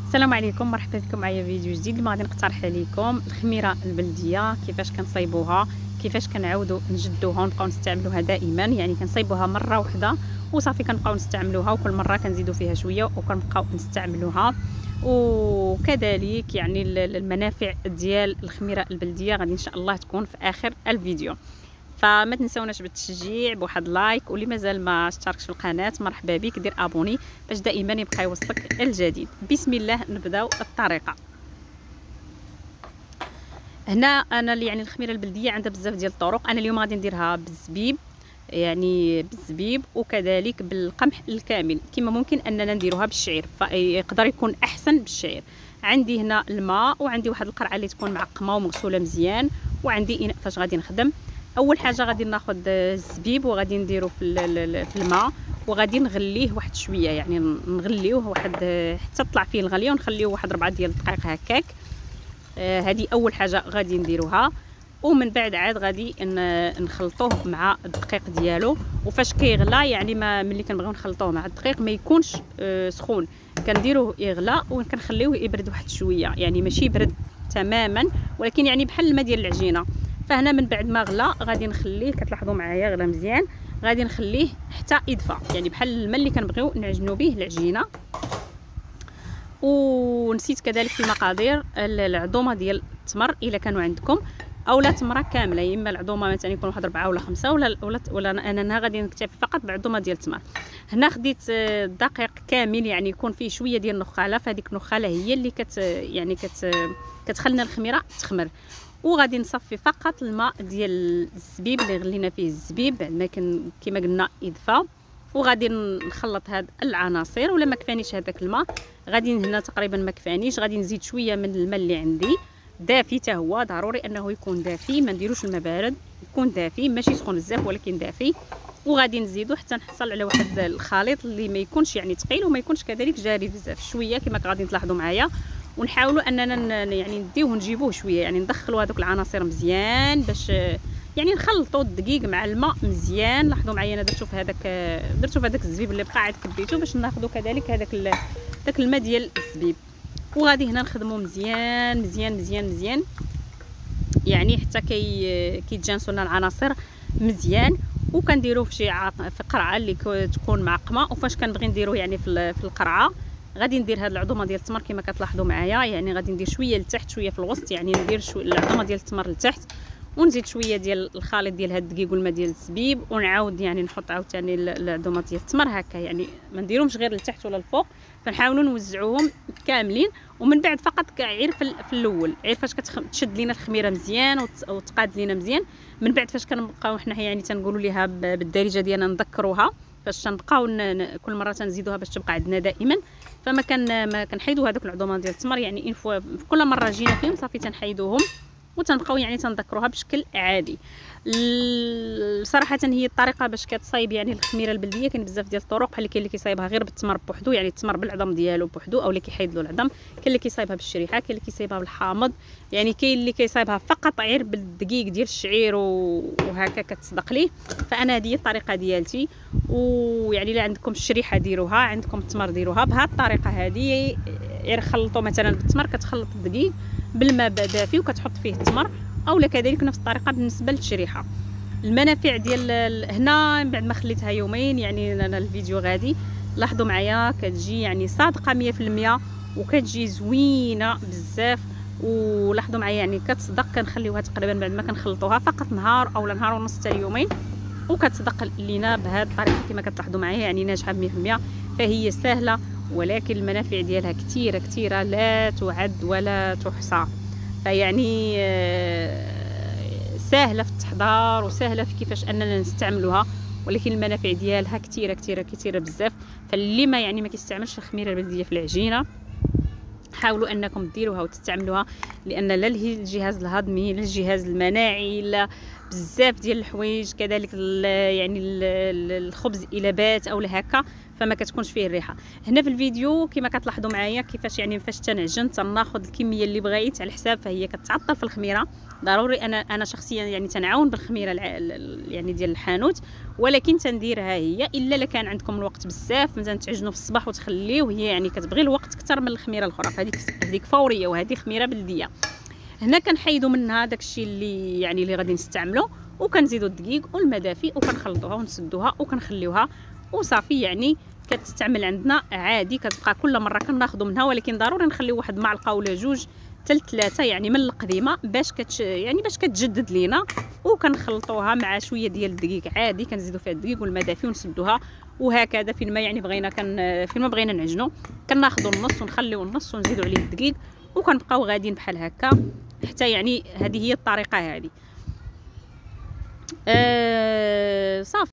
السلام عليكم، مرحبا بكم معايا فيديو جديد. اليوم غادي نقترح عليكم الخميره البلديه، كيفاش كنصايبوها، كيفاش كنعاودوا نجدوها ونبقاو نستعملوها دائما. يعني كنصايبوها مره واحده وصافي كنبقاو نستعملوها، وكل مره كنزيدوا فيها شويه وكنبقاو نستعملوها. وكذلك يعني المنافع ديال الخميره البلديه غادي ان شاء الله تكون في اخر الفيديو. فما تنساوناش بالتشجيع بواحد لايك، واللي مازال ما اشتركش في القناه مرحبا بك، دير ابوني باش دائما يبقى يوصلك الجديد. بسم الله نبداو الطريقه. هنا انا يعني الخميره البلديه عندها بزاف ديال الطرق. انا اليوم غادي نديرها بالزبيب، يعني بالزبيب وكذلك بالقمح الكامل، كما ممكن اننا نديروها بالشعير، فيقدر يكون احسن بالشعير. عندي هنا الماء، وعندي واحد القرعه اللي تكون معقمه ومغسوله مزيان، وعندي اناء فاش غادي نخدم. اول حاجه غادي ناخذ الزبيب وغادي نديرو في الماء، وغادي نغليه واحد شويه، يعني نغليوه واحد حتى تطلع فيه الغليه، ونخليوه واحد 4 ديال الدقائق هكاك. هذه اول حاجه غادي نديروها. ومن بعد عاد غادي نخلطوه مع الدقيق ديالو. وفاش كيغلى يعني ملي كنبغيو نخلطوه مع الدقيق ما يكونش سخون، كنديروه يغلى وكنخليوه يبرد واحد شويه، يعني ماشي يبرد تماما ولكن يعني بحال الماء ديال العجينه. فهنا من بعد ما غلى غادي نخليه، كتلاحظوا معايا غلى مزيان، غادي نخليه حتى يدفى، يعني بحال الماء اللي كنبغيو نعجنوا به العجينه. ونسيت كذلك في المقادير العظومه ديال التمر الا كانوا عندكم، اولا تمره كامله، اما العظومه مثلا يكون واحد 4 ولا 5 ولا انا غادي نكتفي فقط بعظومه ديال التمر. هنا خديت دقيق كامل، يعني يكون فيه شويه ديال النخاله، فهذيك النخاله هي اللي كتخلينا الخميره تخمر. وغادي نصفي فقط الماء ديال الزبيب اللي غلينا فيه الزبيب بعد ما كما قلنا يدفى. وغادي نخلط هاد العناصر، ولا ما كفانيش هذاك الماء غادي هنا تقريبا ما كفانيش، غادي نزيد شويه من الماء اللي عندي دافي، حتى هو ضروري انه يكون دافي، ما نديروش الماء بارد، يكون دافي ماشي سخون بزاف ولكن دافي. وغادي نزيدو حتى نحصل على واحد الخليط اللي ما يكونش يعني ثقيل وما يكونش كذلك جاري بزاف، شويه كما غادي تلاحظوا معايا. ونحاولوا اننا يعني نديوه نجيبوه شويه، يعني ندخلوا هذوك العناصر مزيان باش يعني نخلطوا الدقيق مع الماء مزيان. لاحظوا معايا انا درتو في هذاك الزبيب اللي بقى عاد كبيتو باش ناخذوا كذلك داك الماء ديال الزبيب. وغادي هنا نخدموا مزيان مزيان مزيان مزيان، يعني حتى كيتجانسوا لنا العناصر مزيان. وكنديروه في قرعه اللي تكون معقمه. وفاش كنبغي نديروه يعني في القرعه غادي ندير هاد العظومه ديال التمر كما كتلاحظوا معايا، يعني غادي ندير شويه لتحت شويه في الوسط، يعني ندير العظومه ديال التمر لتحت، ونزيد شويه ديال الخليط ديال هاد الدقيق والماء ديال الزبيب، ونعاود يعني نحط عاوتاني العظومه ديال التمر هكا، يعني ما نديروهمش غير لتحت ولا الفوق، فنحاولوا نوزعوهم كاملين. ومن بعد فقط غير في الاول، غير فاش كتشد لينا الخميره مزيان وتقاد لينا مزيان، من بعد فاش كنبقاو حنا يعني تنقولوا ليها بالدارجه ديالنا نذكروها، فاش تنبقاو كل مره تنزيدوها باش تبقى عندنا دائما. فما ما كنحيدوا هذوك العظومه ديال التمر، يعني في كل مره جينا فيهم صافي تنحيدوهم وتنبقاو يعني تنذكروها بشكل عادي. صراحه هي الطريقه باش كتصايب يعني الخميره البلديه، كاين بزاف ديال الطرق، بحال كاين اللي كيصايبها غير بالتمر بوحدو، يعني التمر بالعظم ديالو بوحدو، او اللي كيحيد له العظم، كاين اللي كيصايبها بالشريحه، كاين اللي كيصايبها بالحامض، يعني كاين اللي كيصايبها فقط غير بالدقيق ديال الشعير وهكا كتصدق ليه. فانا هذه الطريقه ديالتي. ويعني الا عندكم الشريحه ديروها، عندكم التمر ديروها بهذه الطريقه هذه. غير خلطوا مثلا بالتمر، كتخلط الدقيق بالماء دافي وكتحط فيه التمر، اولا كذلك نفس الطريقه بالنسبه للشريحه. المنافع ديال هنا بعد ما خليتها يومين، يعني انا الفيديو غادي لاحظوا معايا كتجي يعني صادقه 100%، وكتجي زوينه بزاف. ولاحظوا معايا يعني كتصدق، كنخليوها تقريبا بعد ما كنخلطوها فقط نهار اولا نهار ونص حتى اليومين، وكتصدق لينا بهذه الطريقه كما كتلاحظوا معايا، يعني ناجحه 100%. فهي سهله ولكن المنافع ديالها كثيره كثيره لا تعد ولا تحصى. فيعني سهله في التحضير وسهله في كيفاش اننا نستعملوها، ولكن المنافع ديالها كثيره كثيره كثيره بزاف. فاللي ما يعني ما كيستعملش الخميره البلديه في العجينه، حاولوا انكم ديروها وتستعملوها، لان لا الجهاز الهضمي لا الجهاز المناعي لا بزاف ديال الحوايج كذلك يعني الخبز الا بات او هكا فما كتكونش فيه الريحه. هنا في الفيديو كما كتلاحظوا معايا كيفاش يعني فاش تنعجن تناخذ الكميه اللي بغيت على حساب، فهي كتعطل في الخميره. ضروري انا شخصيا يعني تنعاون بالخميره يعني ديال الحانوت، ولكن تنديرها هي الا لا كان عندكم الوقت بزاف مثلا تعجنوا في الصباح وتخليوه، هي يعني كتبغي الوقت اكثر من الخميره الاخرى، هذيك فوريه وهذه خميره بلديه. هنا كنحيدوا منها داكشي اللي يعني اللي غادي نستعملو، وكنزيدوا الدقيق والمدافي وكنخلطوها ونسدوها وكنخليوها وصافي. يعني كتستعمل عندنا عادي، كتبقى كل مره كناخذوا منها، ولكن ضروري نخليو واحد معلقه ولا جوج حتى 3 يعني من القديمه باش يعني باش كتجدد لينا. وكنخلطوها مع شويه ديال الدقيق عادي، كنزيدوا فيها الدقيق والمدافي ونسدوها. وهكذا فين ما يعني بغينا فين ما بغينا نعجنوا كناخذوا النص ونخليو النص ونزيدوا عليه الدقيق وكنبقاو غاديين بحال هكا حتى يعني هذه هي الطريقه هذه. صافي.